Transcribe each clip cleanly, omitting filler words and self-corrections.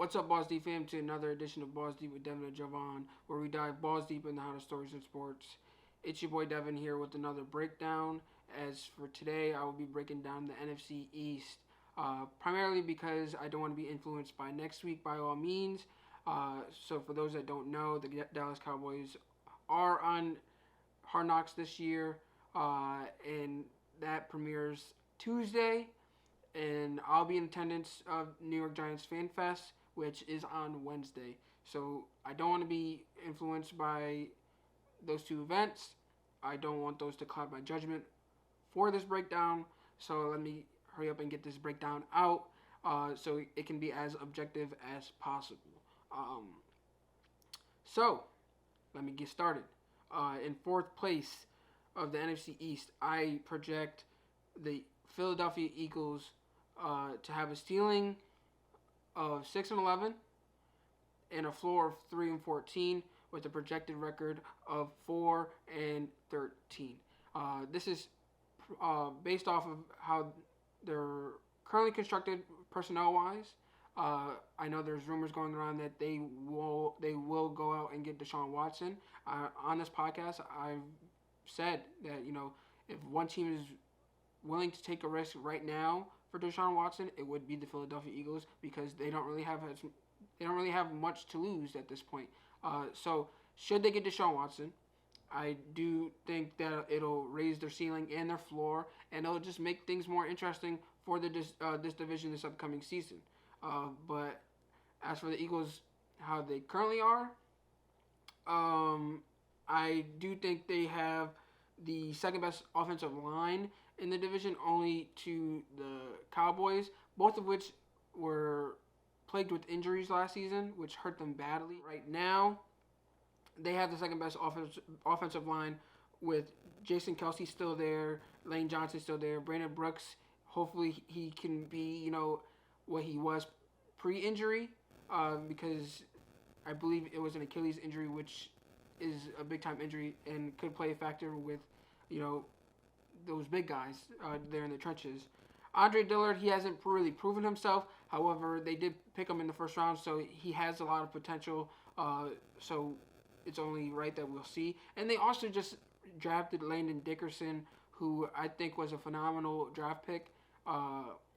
What's up, Balls Deep fam? To another edition of Balls Deep with Devin and Javon, where we dive balls deep into the hottest stories in sports. It's your boy Devin here with another breakdown. As for today, I will be breaking down the NFC East, primarily because I don't want to be influenced by next week by all means. So for those that don't know, the Dallas Cowboys are on Hard Knocks this year, and that premieres Tuesday. And I'll be in attendance of New York Giants Fan Fest, which is on Wednesday. So I don't want to be influenced by those two events. I don't want those to cloud my judgment for this breakdown. So let me hurry up and get this breakdown out so it can be as objective as possible. So let me get started. In fourth place of the NFC East, I project the Philadelphia Eagles to have a ceiling of 6-11 and a floor of 3-14 with a projected record of 4-13. This is based off of how they're currently constructed personnel-wise. I know there's rumors going around that they will go out and get Deshaun Watson. On this podcast, I've said that if one team is willing to take a risk right now for Deshaun Watson, it would be the Philadelphia Eagles because they don't really have much to lose at this point. So should they get Deshaun Watson, I do think that it'll raise their ceiling and their floor, and it'll just make things more interesting for this division this upcoming season. But as for the Eagles, how they currently are, I do think they have the second best offensive line in the division, only to the Cowboys, both of which were plagued with injuries last season, which hurt them badly. Right now, they have the second best offensive line with Jason Kelce still there, Lane Johnson still there, Brandon Brooks. Hopefully, he can be what he was pre-injury, because I believe it was an Achilles injury, which is a big-time injury and could play a factor with those big guys there in the trenches. Andre Dillard, he hasn't really proven himself. However, they did pick him in the first round, so he has a lot of potential. So it's only right that we'll see. And they also just drafted Landon Dickerson, who I think was a phenomenal draft pick.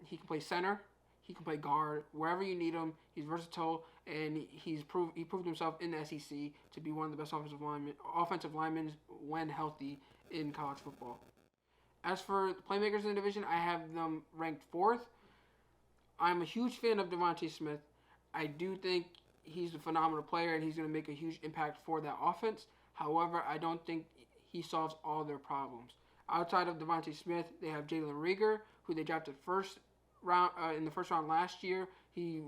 He can play center. He can play guard. Wherever you need him, he's versatile, and he proved himself in the SEC to be one of the best offensive linemen when healthy in college football. As for the Playmakers in the division, I have them ranked 4th. I'm a huge fan of Devontae Smith. I do think he's a phenomenal player, and he's going to make a huge impact for that offense. However, I don't think he solves all their problems. Outside of Devontae Smith, they have Jaylen Rieger, who they drafted in the first round last year. He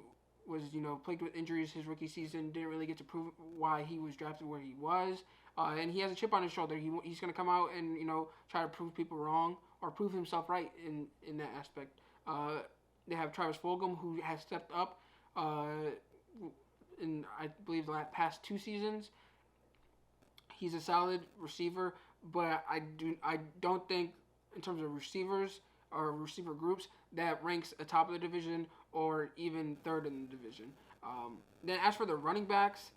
was, plagued with injuries his rookie season. Didn't really get to prove why he was drafted where he was. And he has a chip on his shoulder. He's going to come out and, try to prove people wrong or prove himself right in that aspect. They have Travis Fulgum, who has stepped up in, I believe, the past 2 seasons. He's a solid receiver, but I don't think in terms of receivers or receiver groups that ranks atop of the division or even 3rd in the division. Then as for the running backs,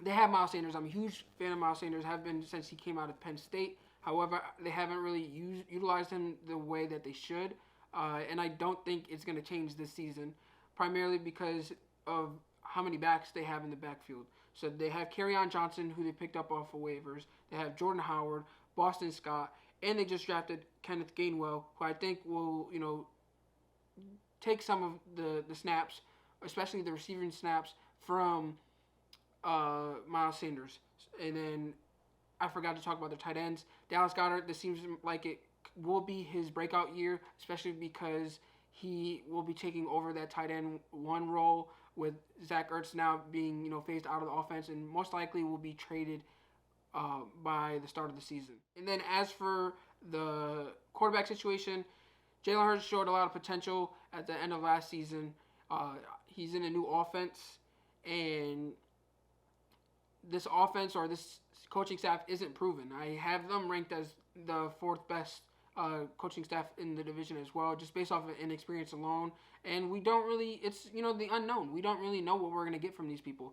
they have Miles Sanders. I'm a huge fan of Miles Sanders. Have been since he came out of Penn State. However, they haven't really utilized him the way that they should. And I don't think it's going to change this season, primarily because of how many backs they have in the backfield. So they have Kerryon Johnson, who they picked up off of waivers. They have Jordan Howard, Boston Scott, and they just drafted Kenneth Gainwell, who I think will, take some of the snaps, especially the receiving snaps, from Miles Sanders. And then I forgot to talk about the tight ends. Dallas Goddard, this seems like it will be his breakout year, especially because he will be taking over that tight end 1 role with Zach Ertz now being, phased out of the offense and most likely will be traded by the start of the season. And then as for the quarterback situation, Jalen Hurts showed a lot of potential at the end of last season. He's in a new offense, and this offense or this coaching staff isn't proven. I have them ranked as the 4th best coaching staff in the division as well, just based off of inexperience alone. And we don't really, it's, the unknown. We don't really know what we're going to get from these people.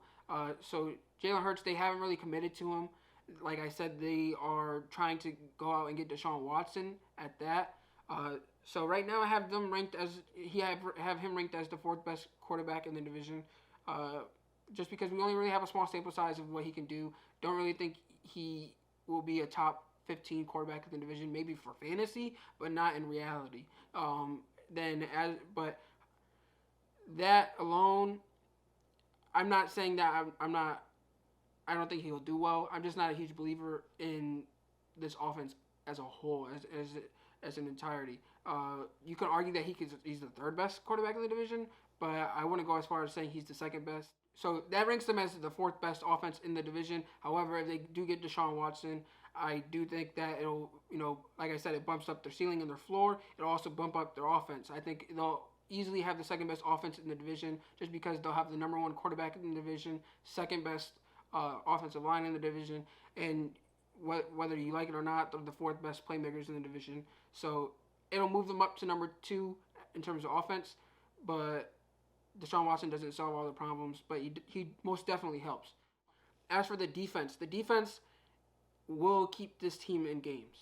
So Jalen Hurts, they haven't really committed to him. Like I said, they are trying to go out and get Deshaun Watson at that. So right now I have them ranked as have him ranked as the fourth best quarterback in the division. Just because we only really have a small sample size of what he can do. Don't really think he will be a top 15 quarterback in the division, maybe for fantasy, but not in reality. But that alone, I'm not saying that I don't think he'll do well. I'm just not a huge believer in this offense as a whole, as an entirety. You can argue that he's the third best quarterback in the division, but I wouldn't go as far as saying he's the second best. So that ranks them as the fourth best offense in the division. However, if they do get Deshaun Watson, I do think that it'll, like I said, it bumps up their ceiling and their floor. It'll also bump up their offense. I think they'll easily have the second best offense in the division just because they'll have the number one quarterback in the division, second best offensive line in the division, and whether you like it or not, they're the fourth best playmakers in the division. So it'll move them up to number 2 in terms of offense, but Deshaun Watson doesn't solve all the problems, but he most definitely helps. As for the defense will keep this team in games,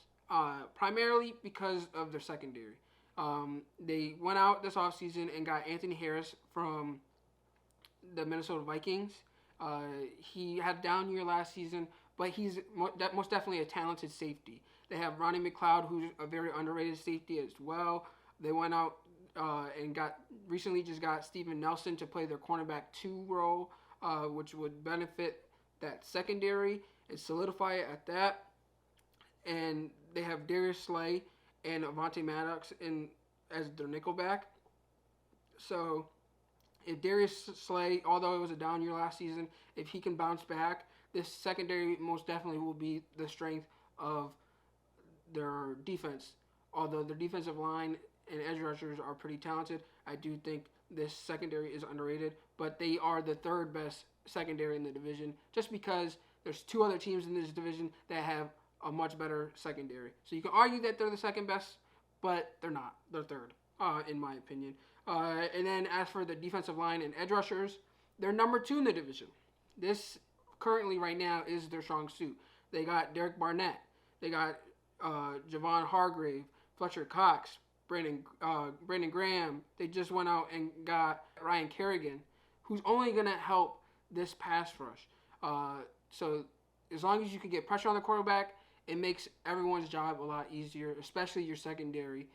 primarily because of their secondary. They went out this offseason and got Anthony Harris from the Minnesota Vikings. He had a down year last season, but he's most definitely a talented safety. They have Ronnie McLeod, who's a very underrated safety as well. They went out and recently got Steven Nelson to play their cornerback 2 role, which would benefit that secondary and solidify it at that. And they have Darius Slay and Avonte Maddox as their nickelback. So if Darius Slay, although it was a down year last season, if he can bounce back, this secondary most definitely will be the strength of their defense. Although their defensive line and edge rushers are pretty talented, I do think this secondary is underrated, but they are the third best secondary in the division just because there's 2 other teams in this division that have a much better secondary. So you can argue that they're the second best, but they're not. They're third, in my opinion. And then as for the defensive line and edge rushers, they're number 2 in the division. This currently right now is their strong suit. They got Derek Barnett. They got Javon Hargrave, Fletcher Cox, Brandon Graham. They just went out and got Ryan Kerrigan, who's only going to help this pass rush. So as long as you can get pressure on the quarterback, it makes everyone's job a lot easier, especially your secondary.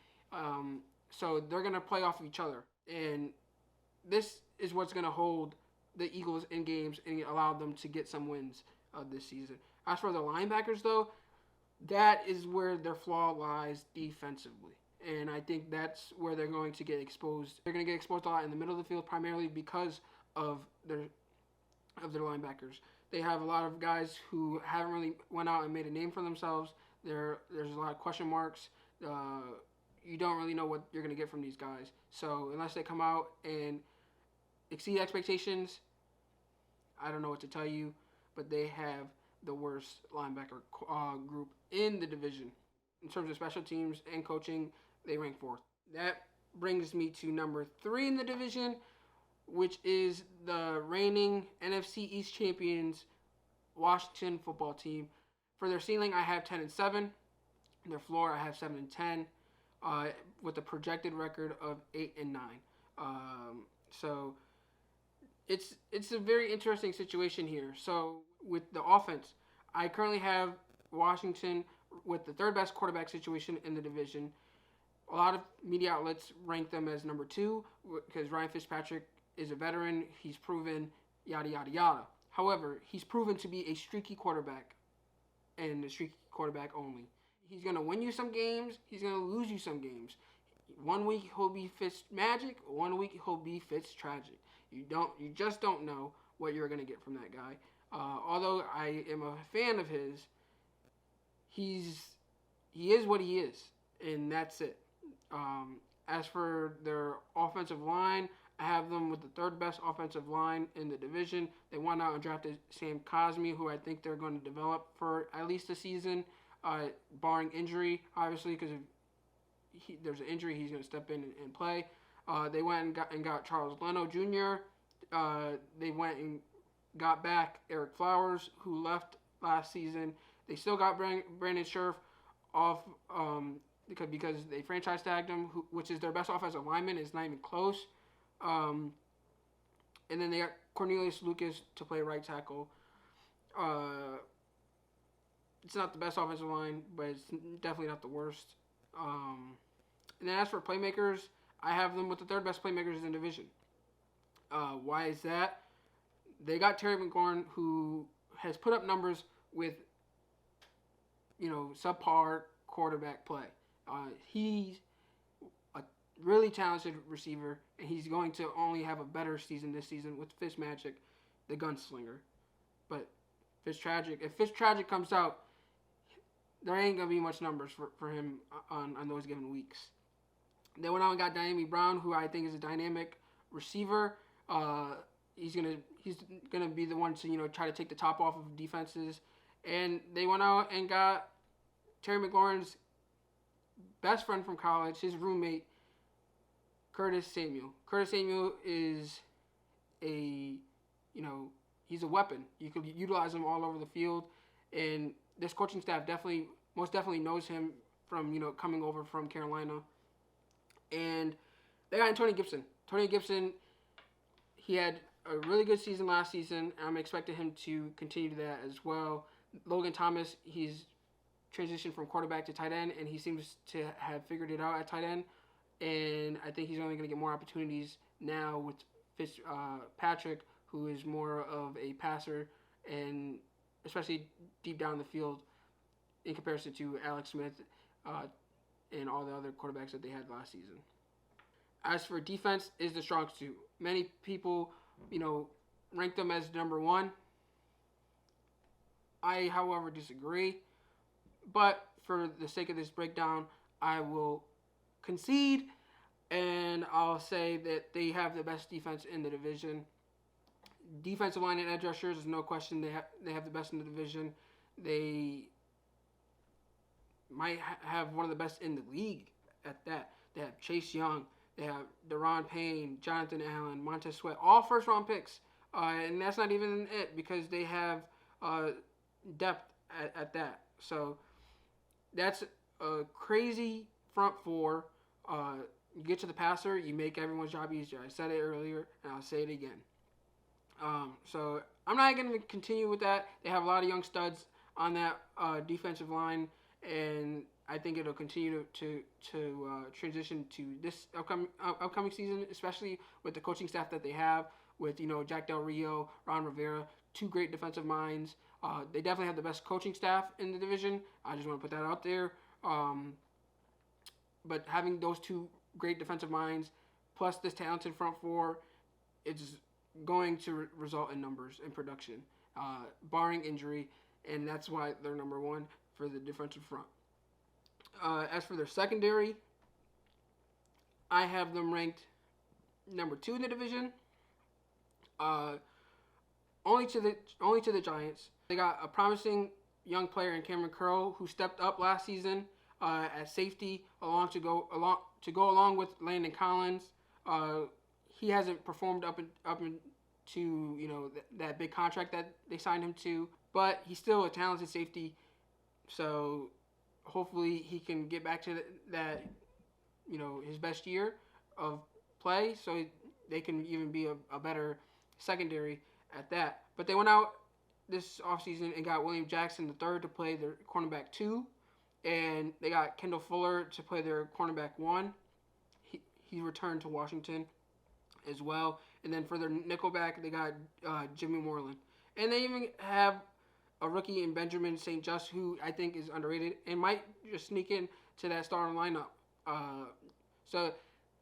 So they're going to play off of each other. And this is what's going to hold the Eagles in games and allow them to get some wins this season. As for the linebackers, though, that is where their flaw lies defensively. And I think that's where they're going to get exposed. They're going to get exposed a lot in the middle of the field, primarily because of their linebackers. They have a lot of guys who haven't really went out and made a name for themselves. There's a lot of question marks. You don't really know what you're going to get from these guys. So unless they come out and exceed expectations, I don't know what to tell you. But they have the worst linebacker group in the division. In terms of special teams and coaching, they rank 4th. That brings me to number 3 in the division, which is the reigning NFC East champions, Washington football team. For their ceiling, I have 10-7. Their floor, I have 7-10, with a projected record of 8-9. So it's a very interesting situation here. So with the offense, I currently have Washington with the third best quarterback situation in the division. A lot of media outlets rank them as number 2 because Ryan Fitzpatrick is a veteran. He's proven yada, yada, yada. However, he's proven to be a streaky quarterback and a streaky quarterback only. He's going to win you some games. He's going to lose you some games. One week he'll be Fitz magic. One week he'll be Fitz tragic. You just don't know what you're going to get from that guy. Although I am a fan of his, he is what he is, and that's it. As for their offensive line, I have them with the third best offensive line in the division. They went out and drafted Sam Cosmi, who I think they're going to develop for at least a season, barring injury, obviously, because there's an injury, he's going to step in and play. They went and got Charles Leno Jr. They went and got back Eric Flowers, who left last season. They still got Brandon Scherf off because they franchise tagged him, which is their best offensive lineman. It's not even close. And then they got Cornelius Lucas to play right tackle. It's not the best offensive line, but it's definitely not the worst. And then as for playmakers, I have them with the third best playmakers in the division. Why is that? They got Terry McLaurin, who has put up numbers with, subpar quarterback play. He's a really talented receiver, and he's going to only have a better season this season with Fitzmagic, the gunslinger. But if Fitztragic comes out, there ain't going to be much numbers for him on those given weeks. They went out and got Dyami Brown, who I think is a dynamic receiver. He's gonna be the one to try to take the top off of defenses. And they went out and got Terry McLaurin's best friend from college, his roommate, Curtis Samuel. Curtis Samuel is he's a weapon. You could utilize him all over the field, and this coaching staff most definitely knows him from coming over from Carolina. And they got Tony Gibson. Tony Gibson, he had a really good season last season, and I'm expecting him to continue that as well. Logan Thomas, he's transitioned from quarterback to tight end, and he seems to have figured it out at tight end. And I think he's only going to get more opportunities now with Fitzpatrick, who is more of a passer, and especially deep down the field in comparison to Alex Smith and all the other quarterbacks that they had last season. As for defense, is the strong suit. Many people, rank them as number one. I, however, disagree. But for the sake of this breakdown, I will concede, and I'll say that they have the best defense in the division. Defensive line and edge rushers, there's no question they have the best in the division. They might have one of the best in the league at that. They have Chase Young, they have Deron Payne, Jonathan Allen, Montez Sweat, all first-round picks. And that's not even it, because they have depth at that. So that's a crazy front four. You get to the passer, you make everyone's job easier. I said it earlier, and I'll say it again. So I'm not going to continue with that. They have a lot of young studs on that defensive line, and I think it'll continue to transition to this upcoming season, especially with the coaching staff that they have with Jack Del Rio, Ron Rivera, two great defensive minds. They definitely have the best coaching staff in the division. I just want to put that out there. But having those two great defensive minds plus this talented front four, it's going to result in numbers and production, barring injury, and that's why they're number one for the defensive front. As for their secondary, I have them ranked number 2 in the division. Only to the Giants. They got a promising young player in Cameron Curl who stepped up last season at safety to go along with Landon Collins. He hasn't performed up into that big contract that they signed him to, but he's still a talented safety. So hopefully he can get back to that, his best year of play, so they can even be a better secondary at that. But they went out this offseason and got William Jackson III to play their cornerback 2, and they got Kendall Fuller to play their cornerback 1. He returned to Washington as well. And then for their nickelback, they got Jimmy Moreland. And they even have a rookie in Benjamin St. Just, who I think is underrated and might just sneak in to that starting lineup. So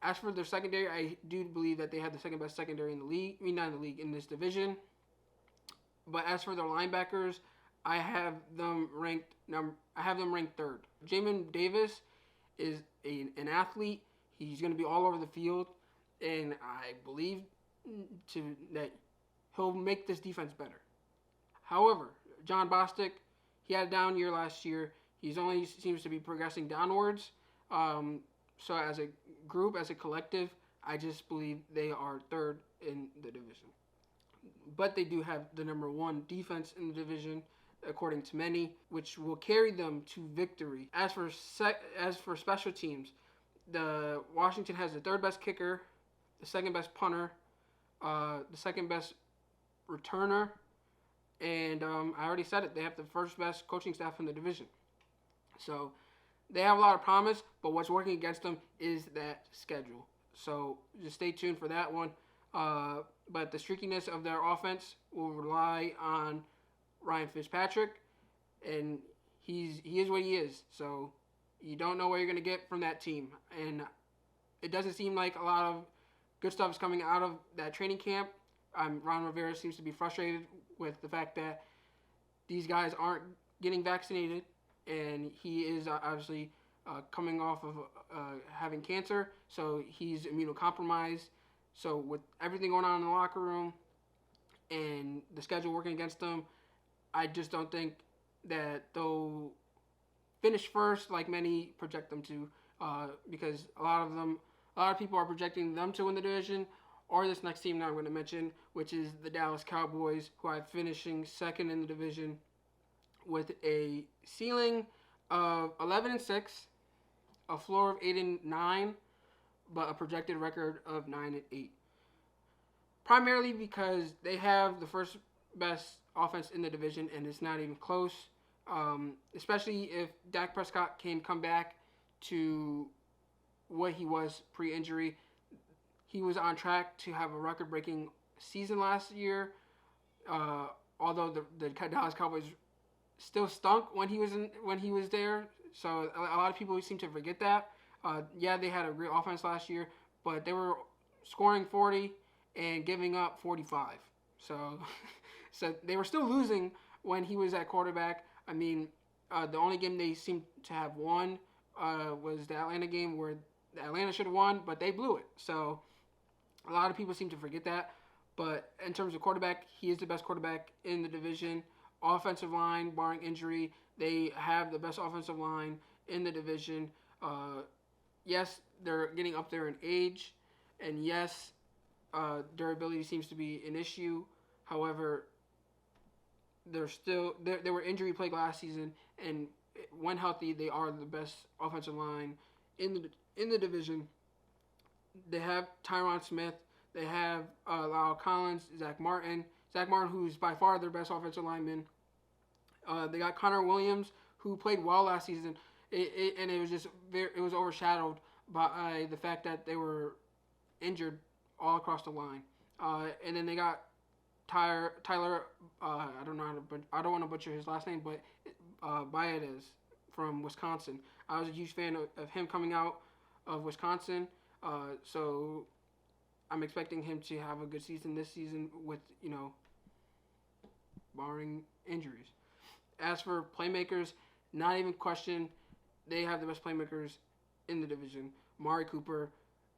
as for their secondary, I do believe that they have the second best secondary in the league. Not in the league, in this division. But as for their linebackers, I have them ranked third. Jamin Davis is an athlete. He's going to be all over the field, and I believe that he'll make this defense better. However, John Bostic, he had a down year last year. He's only seems to be progressing downwards. So as a group, as a collective, I just believe they are third in the division. But they do have the number one defense in the division, according to many, which will carry them to victory. As for special teams, the Washington has the third best kicker, the second best punter, the second best returner, and I already said it. They have the first best coaching staff in the division. So they have a lot of promise, but what's working against them is that schedule. So just stay tuned for that one. But the streakiness of their offense will rely on Ryan Fitzpatrick, and he is what he is. So you don't know what you're going to get from that team. And it doesn't seem like a lot of good stuff is coming out of that training camp. Ron Rivera seems to be frustrated with the fact that these guys aren't getting vaccinated, and he is obviously coming off of having cancer, so he's immunocompromised. So with everything going on in the locker room and the schedule working against them, I just don't think that they'll finish first like many project them to, because a lot of people are projecting them to win the division, or this next team that I'm going to mention, which is the Dallas Cowboys, who are finishing second in the division with a ceiling of 11-6, a floor of 8-9, but a projected record of 9-8. Primarily because they have the first best offense in the division, and it's not even close. Especially if Dak Prescott can come back to what he was pre-injury. He was on track to have a record-breaking season last year. Although the Dallas Cowboys still stunk when he was there, so a lot of people seem to forget that. Yeah, they had a great offense last year, but they were scoring 40 and giving up 45. So they were still losing when he was at quarterback. I mean, the only game they seemed to have won was the Atlanta game, where Atlanta should have won, but they blew it. So a lot of people seem to forget that. But in terms of quarterback, he is the best quarterback in the division. Offensive line, barring injury, they have the best offensive line in the division. Yes, they're getting up there in age, and yes, durability seems to be an issue. However, they were injury plagued last season, and when healthy, they are the best offensive line in the division. They have Tyron Smith. They have Lyle Collins, Zach Martin, who's by far their best offensive lineman. They got Connor Williams, who played well last season, and it was overshadowed by the fact that they were injured all across the line. And then they got Tyler. I don't want to butcher his last name, but Baez from Wisconsin. I was a huge fan of him coming out of Wisconsin. So I'm expecting him to have a good season this season, with barring injuries. As for playmakers, not even question, they have the best playmakers in the division. Mari Cooper,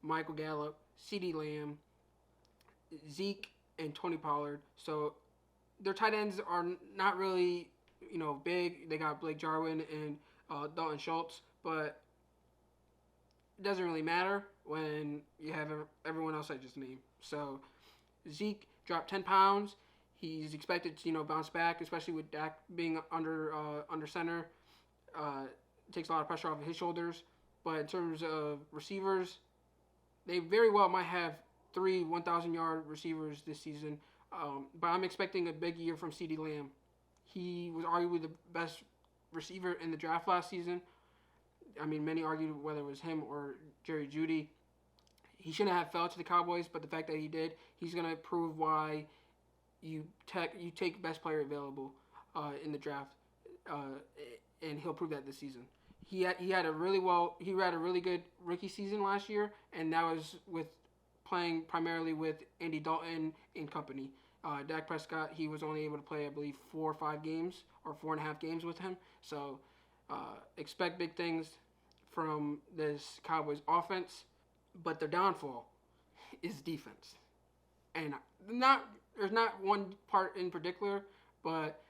Michael Gallup, CeeDee Lamb, Zeke, and Tony Pollard. So their tight ends are not really, big. They got Blake Jarwin and Dalton Schultz, but it doesn't really matter when you have everyone else I just named. So Zeke dropped 10 pounds. He's expected to, bounce back, especially with Dak being under center. It takes a lot of pressure off of his shoulders. But in terms of receivers, they very well might have 3 1,000-yard receivers this season. But I'm expecting a big year from CeeDee Lamb. He was arguably the best receiver in the draft last season. I mean, many argued whether it was him or Jerry Jeudy. He shouldn't have fell to the Cowboys, but the fact that he did, he's going to prove why you take best player available in the draft, and he'll prove that this season. He had a really good rookie season last year, and that was with playing primarily with Andy Dalton and company. Dak Prescott, he was only able to play, I believe, 4 or 5 games or 4.5 games with him. So expect big things from this Cowboys offense, but their downfall is defense. And there's not one part in particular, but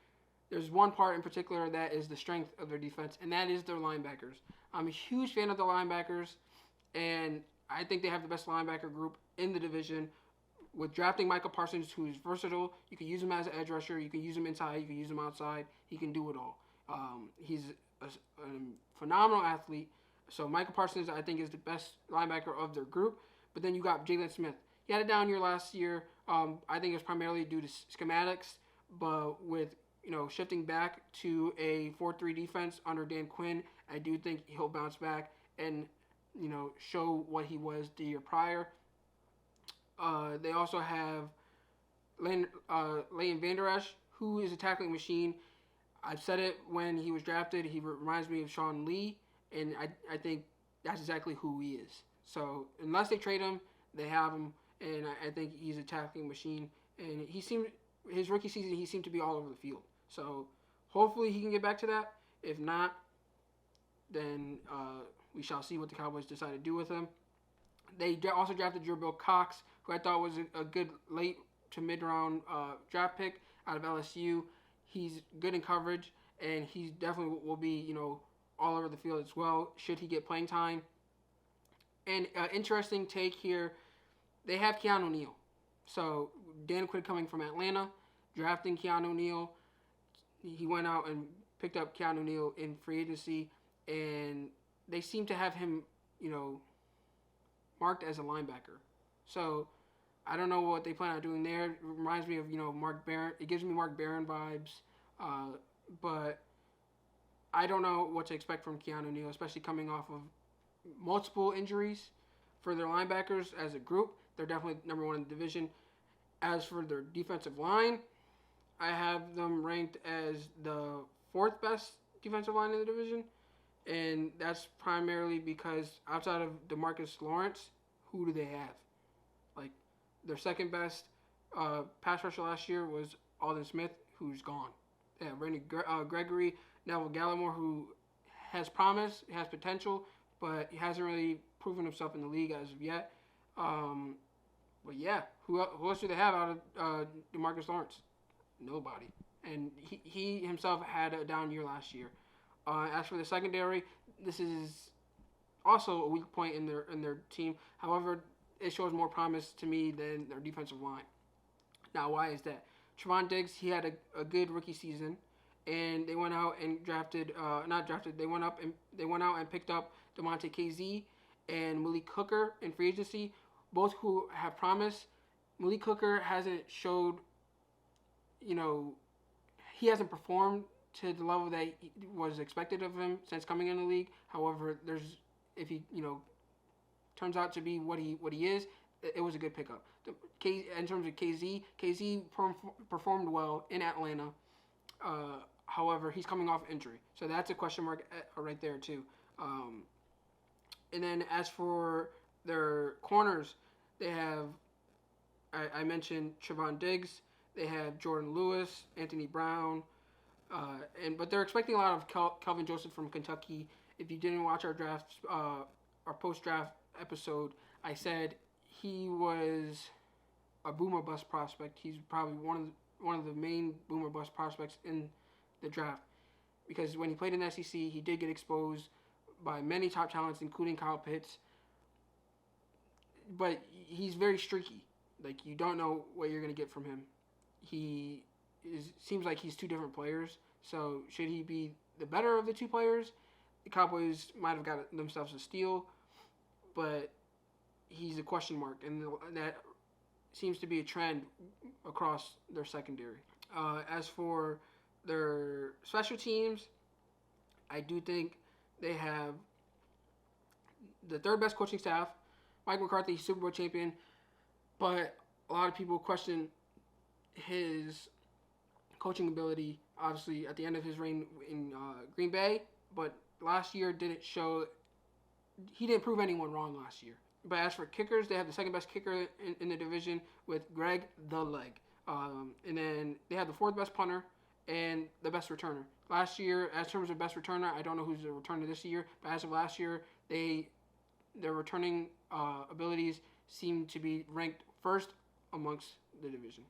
there's one part in particular that is the strength of their defense, and that is their linebackers. I'm a huge fan of the linebackers. And I think they have the best linebacker group in the division. With drafting Michael Parsons, who is versatile, you can use him as an edge rusher, you can use him inside, you can use him outside. He can do it all. He's a phenomenal athlete. So Michael Parsons, I think, is the best linebacker of their group. But then you got Jalen Smith. He had a down year last year. I think it was primarily due to schematics, but with shifting back to a 4-3 defense under Dan Quinn, I do think he'll bounce back and show what he was the year prior. They also have Leighton Vander Esch, who is a tackling machine. I've said it when he was drafted. He reminds me of Sean Lee, and I think that's exactly who he is. So unless they trade him, they have him, and I think he's a tackling machine. And his rookie season, he seemed to be all over the field. So hopefully he can get back to that. If not, then we shall see what the Cowboys decide to do with him. They also drafted Gerbil Cox, who I thought was a good late to mid-round draft pick out of LSU. He's good in coverage, and he definitely will be, all over the field as well, should he get playing time. And interesting take here, they have Kean O'neill. So Dan Quinn coming from Atlanta, drafting Kean O'neill. He went out and picked up Kean O'neill in free agency, and they seem to have him, marked as a linebacker. So I don't know what they plan on doing there. It reminds me of, Mark Barron. It gives me Mark Barron vibes. But I don't know what to expect from Kean O'neill, especially coming off of multiple injuries. For their linebackers as a group, they're definitely number one in the division. As for their defensive line, I have them ranked as the fourth best defensive line in the division. And that's primarily because outside of DeMarcus Lawrence, who do they have? Like, their second best pass rusher last year was Alden Smith, who's gone. They have Randy Gregory, Neville Gallimore, who has promise, has potential, but he hasn't really proven himself in the league as of yet. But yeah, who else do they have out of DeMarcus Lawrence? Nobody. And he himself had a down year last year. As for the secondary, this is also a weak point in their team. However, it shows more promise to me than their defensive line. Now, why is that? Trevon Diggs, he had a good rookie season, and they went out and They went out and picked up DeMonte KZ and Malik Hooker in free agency, both who have promise. Malik Hooker hasn't showed, he hasn't performed to the level that was expected of him since coming in the league. However, if he turns out to be what he is, it was a good pickup. In terms of KZ performed well in Atlanta. However, he's coming off injury, so that's a question mark right there too. And then as for their corners, they have I mentioned Trevon Diggs. They have Jordan Lewis, Anthony Brown. But they're expecting a lot of Kelvin Joseph from Kentucky. If you didn't watch our post-draft episode, I said he was a boomer bust prospect. He's probably one of the main boomer bust prospects in the draft, because when he played in the SEC, he did get exposed by many top talents, including Kyle Pitts. But he's very streaky. Like, you don't know what you're going to get from him. Seems like he's two different players. So should he be the better of the two players? The Cowboys might have got themselves a steal, but he's a question mark, and that seems to be a trend across their secondary. As for their special teams, I do think they have the third best coaching staff. Mike McCarthy, Super Bowl champion, but a lot of people question his coaching ability, obviously, at the end of his reign in Green Bay, but last year didn't show. He didn't prove anyone wrong last year. But as for kickers, they have the second best kicker in the division with Greg the Leg. And then they have the fourth best punter and the best returner. Last year, as terms of best returner, I don't know who's the returner this year, but as of last year, their returning abilities seem to be ranked first amongst the division.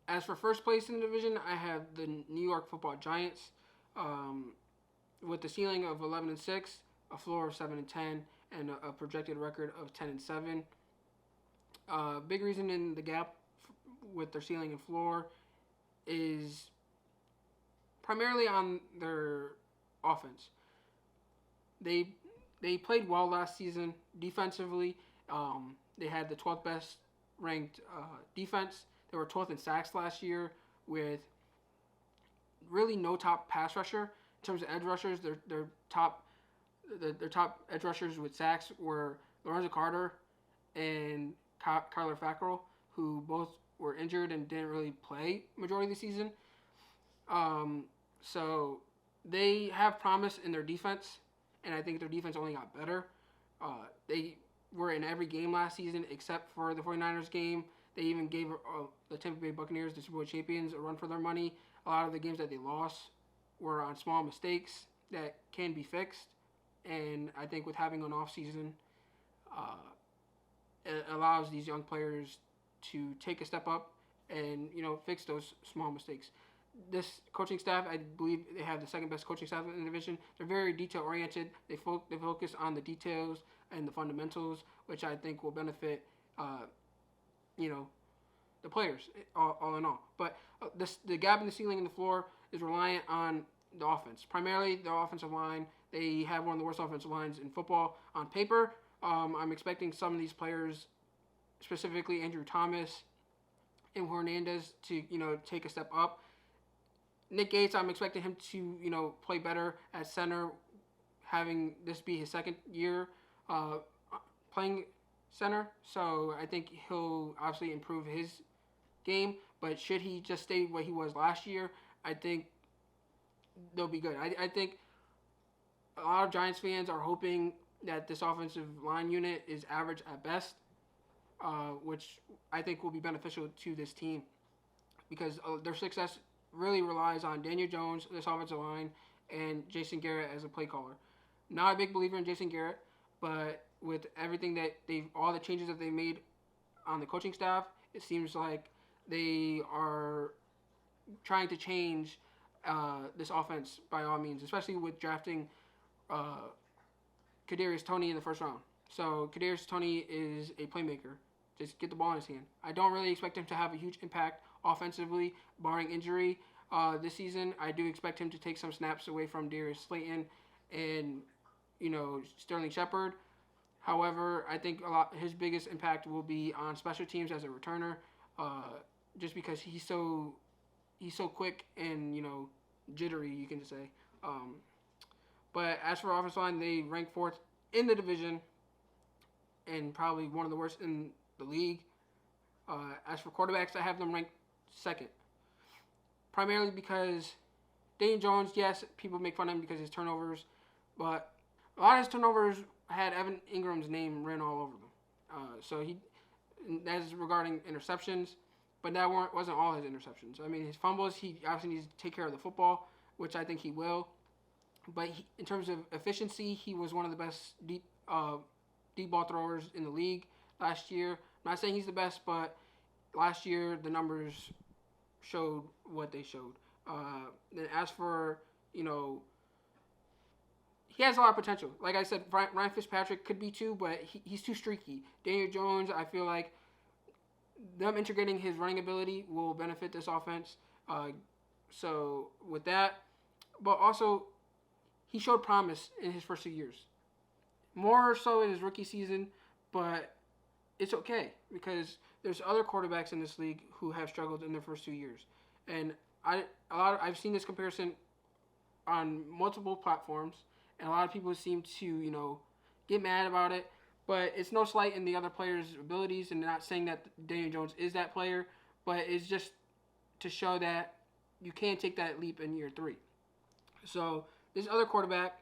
As for first place in the division, I have the New York Football Giants with the ceiling of 11-6, a floor of 7-10, and a projected record of 10-7. Big reason in the gap with their ceiling and floor is primarily on their offense. They played well last season defensively. They had the 12th best ranked defense. They were 12th in sacks last year with really no top pass rusher. In terms of edge rushers, their top edge rushers with sacks were Lorenzo Carter and Kyler Fackrell, who both were injured and didn't really play majority of the season. So they have promise in their defense, and I think their defense only got better. They were in every game last season except for the 49ers game. They even gave the Tampa Bay Buccaneers, the Super Bowl champions, a run for their money. A lot of the games that they lost were on small mistakes that can be fixed. And I think with having an off season, it allows these young players to take a step up and fix those small mistakes. This coaching staff, I believe they have the second best coaching staff in the division. They're very detail oriented. They focus on the details and the fundamentals, which I think will benefit the players all in all. But the gap in the ceiling and the floor is reliant on the offense. Primarily the offensive line. They have one of the worst offensive lines in football on paper. I'm expecting some of these players, specifically Andrew Thomas and Hernandez, to take a step up. Nick Gates, I'm expecting him to play better at center, having this be his second year playing center. So I think he'll obviously improve his game. But should he just stay what he was last year, I think they'll be good. I think a lot of Giants fans are hoping that this offensive line unit is average at best, which I think will be beneficial to this team because their success really relies on Daniel Jones, this offensive line, and Jason Garrett as a play caller. Not a big believer in Jason Garrett, but with everything that all the changes that they made on the coaching staff, it seems like they are trying to change this offense by all means, especially with drafting Kadarius Toney in the first round. So Kadarius Toney is a playmaker. Just get the ball in his hand. I don't really expect him to have a huge impact offensively, barring injury this season. I do expect him to take some snaps away from Darius Slayton and Sterling Shepard. However, I think his biggest impact will be on special teams as a returner, just because he's so quick and jittery, you can say. But as for offensive line, they rank 4th in the division and probably one of the worst in the league. As for quarterbacks, I have them ranked 2nd. Primarily because Daniel Jones, yes, people make fun of him because of his turnovers, but a lot of his turnovers had Evan Ingram's name written all over them. So that is regarding interceptions, but that wasn't all his interceptions. I mean, his fumbles, he obviously needs to take care of the football, which I think he will. But in terms of efficiency, he was one of the best deep ball throwers in the league last year. I'm not saying he's the best, but last year the numbers showed what they showed. Then as for, he has a lot of potential. Like I said, Ryan Fitzpatrick could be too, but he's too streaky. Daniel Jones, I feel like them integrating his running ability will benefit this offense. So with that, but also he showed promise in his first 2 years. More so in his rookie season, but it's okay because there's other quarterbacks in this league who have struggled in their first 2 years. And I've seen this comparison on multiple platforms, and a lot of people seem to, get mad about it. But it's no slight in the other players' abilities, and not saying that Daniel Jones is that player, but it's just to show that you can take that leap in year 3. So this other quarterback,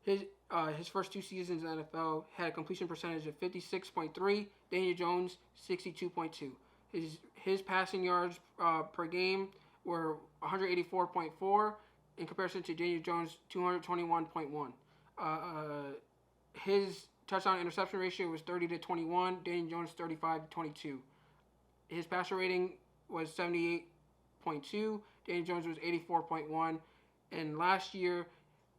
his first 2 seasons in the NFL had a completion percentage of 56.3. Daniel Jones 62.2. His passing yards per game were 184.4 in comparison to Daniel Jones 221.1. His touchdown interception ratio was 30-21. Daniel Jones 35-22. His passer rating was 78.2. Daniel Jones was 84.1. And last year,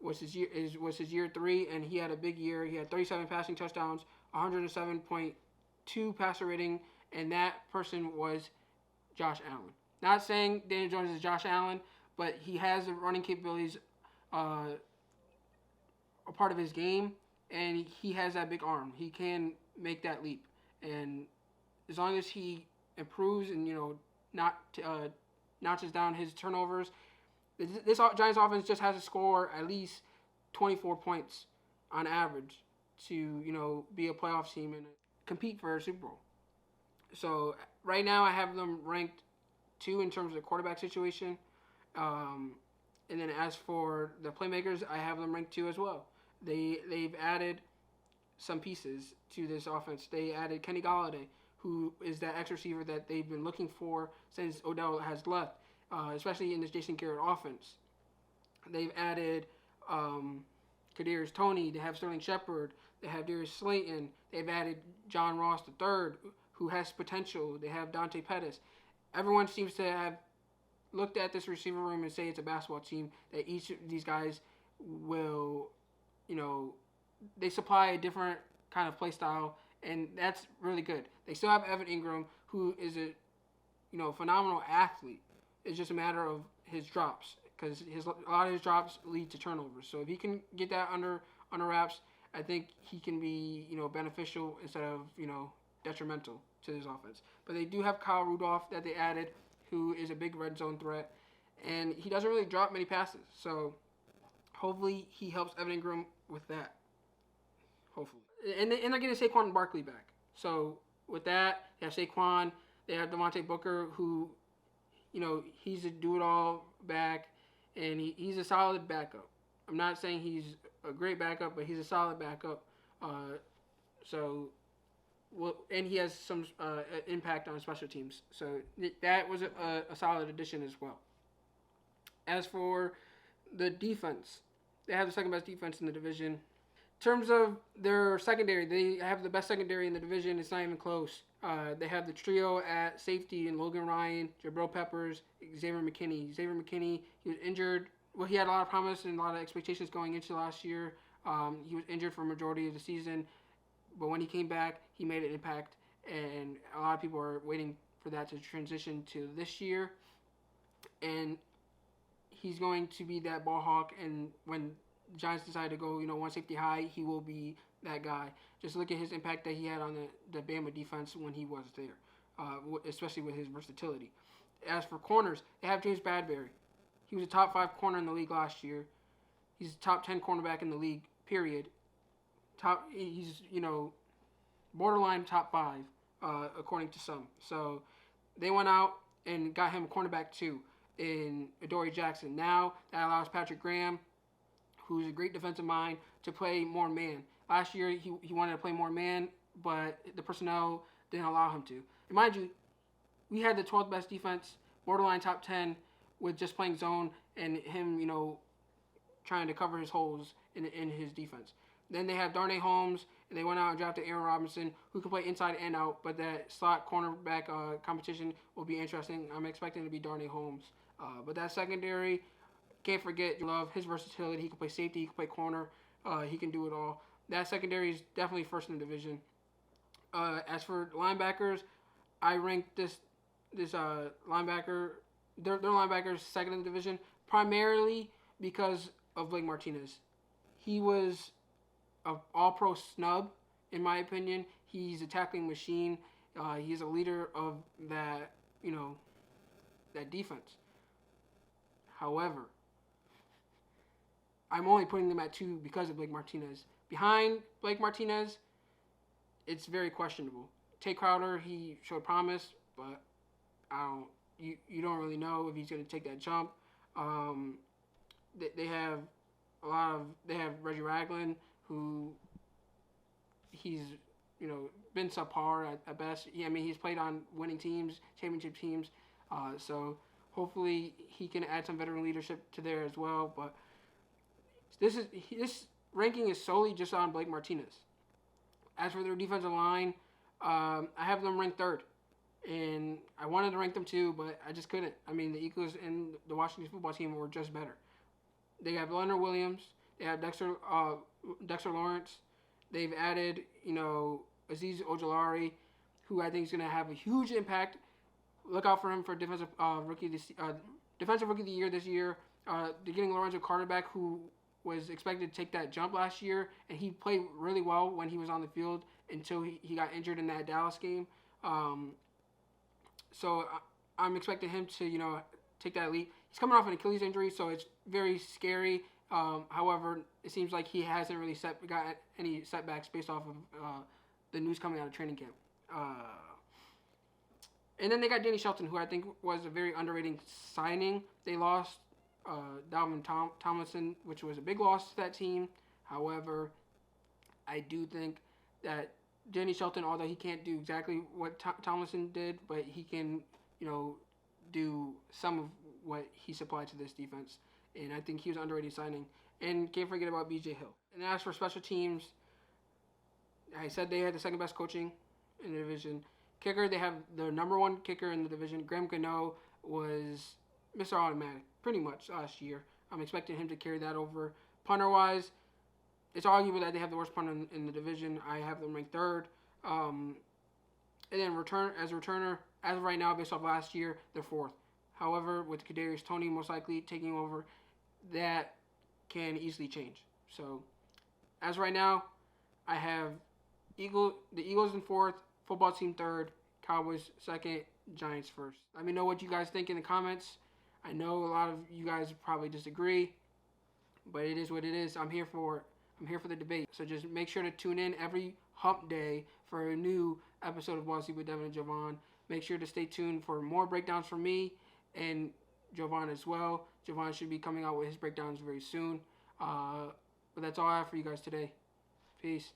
was his year 3, and he had a big year. He had 37 passing touchdowns, 107.2 passer rating, and that person was Josh Allen. Not saying Daniel Jones is Josh Allen, but he has the running capabilities, a part of his game, and he has that big arm. He can make that leap, and as long as he improves and notches down his turnovers, this Giants offense just has to score at least 24 points on average to be a playoff team and compete for a Super Bowl. So right now I have them ranked 2 in terms of the quarterback situation. And then as for the playmakers, I have them ranked 2 as well. They've added some pieces to this offense. They added Kenny Golladay, who is that X receiver that they've been looking for since Odell has left, especially in this Jason Garrett offense. They've added Kadarius Toney. They have Sterling Shepard. They have Darius Slayton. They've added John Ross III, who has potential. They have Dante Pettis. Everyone seems to have looked at this receiver room and say it's a basketball team, that each of these guys will, they supply a different kind of play style, and that's really good. They still have Evan Ingram, who is a, phenomenal athlete. It's just a matter of his drops, because a lot of his drops lead to turnovers. So if he can get that under wraps, I think he can be, beneficial instead of, detrimental to his offense. But they do have Kyle Rudolph that they added, who is a big red zone threat, and he doesn't really drop many passes. So hopefully he helps Evan Ingram with that. Hopefully. And they're getting Saquon Barkley back. So with that, they have Saquon. They have Devontae Booker, who, he's a do-it-all back, and he's a solid backup. I'm not saying he's a great backup, but he's a solid backup. And he has some impact on special teams. So that was a solid addition as well. As for the defense, they have the second best defense in the division. In terms of their secondary, they have the best secondary in the division. It's not even close. They have the trio at safety in Logan Ryan, Gerbil Peppers, Xavier McKinney. Xavier McKinney, he was injured. Well, he had a lot of promise and a lot of expectations going into last year. He was injured for a majority of the season. But when he came back, he made an impact. And a lot of people are waiting for that to transition to this year. And he's going to be that ball hawk. And when the Giants decide to go, one safety high, he will be that guy. Just look at his impact that he had on the Bama defense when he was there, especially with his versatility. As for corners, they have James Bradbury. He was a top 5 corner in the league last year. He's a top 10 cornerback in the league, period. He's, borderline top 5, according to some. So they went out and got him a cornerback 2 in Adoree Jackson. Now that allows Patrick Graham, who's a great defensive mind, to play more man. Last year he wanted to play more man, but the personnel didn't allow him to. And mind you, we had the 12th best defense, borderline top 10, with just playing zone and him, trying to cover his holes in his defense. Then they have Darnay Holmes, and they went out and drafted Aaron Robinson, who can play inside and out, but that slot cornerback competition will be interesting. I'm expecting it to be Darnay Holmes. But that secondary, can't forget Love, his versatility. He can play safety, he can play corner, he can do it all. That secondary is definitely first in the division. As for linebackers, I ranked this linebacker, their linebackers second in the division, primarily because of Blake Martinez. He was an all-pro snub, in my opinion. He's a tackling machine. He's a leader of that, that defense. However, I'm only putting them at 2 because of Blake Martinez. Behind Blake Martinez, it's very questionable. Tay Crowder, he showed promise, but you don't really know if he's going to take that jump. They have Reggie Ragland, who he's been subpar at best. He's played on winning teams, championship teams, so hopefully he can add some veteran leadership to there as well. But this ranking is solely just on Blake Martinez. As for their defensive line, I have them ranked 3rd. And I wanted to rank them 2, but I just couldn't. The Eagles and the Washington football team were just better. They have Leonard Williams. They have Dexter Lawrence. They've added, Azeez Ojulari, who I think is going to have a huge impact. Look out for him for defensive rookie of the year this year. They're getting Lorenzo Carter back, who was expected to take that jump last year, and he played really well when he was on the field until he got injured in that Dallas game. So I'm expecting him to, take that leap. He's coming off an Achilles injury, so it's very scary. However, it seems like he hasn't really got any setbacks based off of the news coming out of training camp. And then they got Danny Shelton, who I think was a very underrated signing. They lost Dalvin Tomlinson, which was a big loss to that team. However, I do think that Danny Shelton, although he can't do exactly what Tomlinson did, but he can, do some of what he supplied to this defense. And I think he was an underrated signing. And can't forget about B.J. Hill. And as for special teams, I said they had the second best coaching in the division. Kicker, they have the number one kicker in the division. Graham Gano was Mr. Automatic pretty much last year. I'm expecting him to carry that over. Punter-wise, it's arguable that they have the worst punter in the division. I have them ranked third. And then returner, as of right now, based off last year, they're fourth. However, with Kadarius Toney most likely taking over, that can easily change. So, as right now, I have the Eagles in fourth, football team third, Cowboys second, Giants first. Let me know what you guys think in the comments. I know a lot of you guys probably disagree, but it is what it is. I'm here for the debate. So just make sure to tune in every hump day for a new episode of Bossy with Devin and Javon. Make sure to stay tuned for more breakdowns from me and Javon as well. Javon should be coming out with his breakdowns very soon. But that's all I have for you guys today. Peace.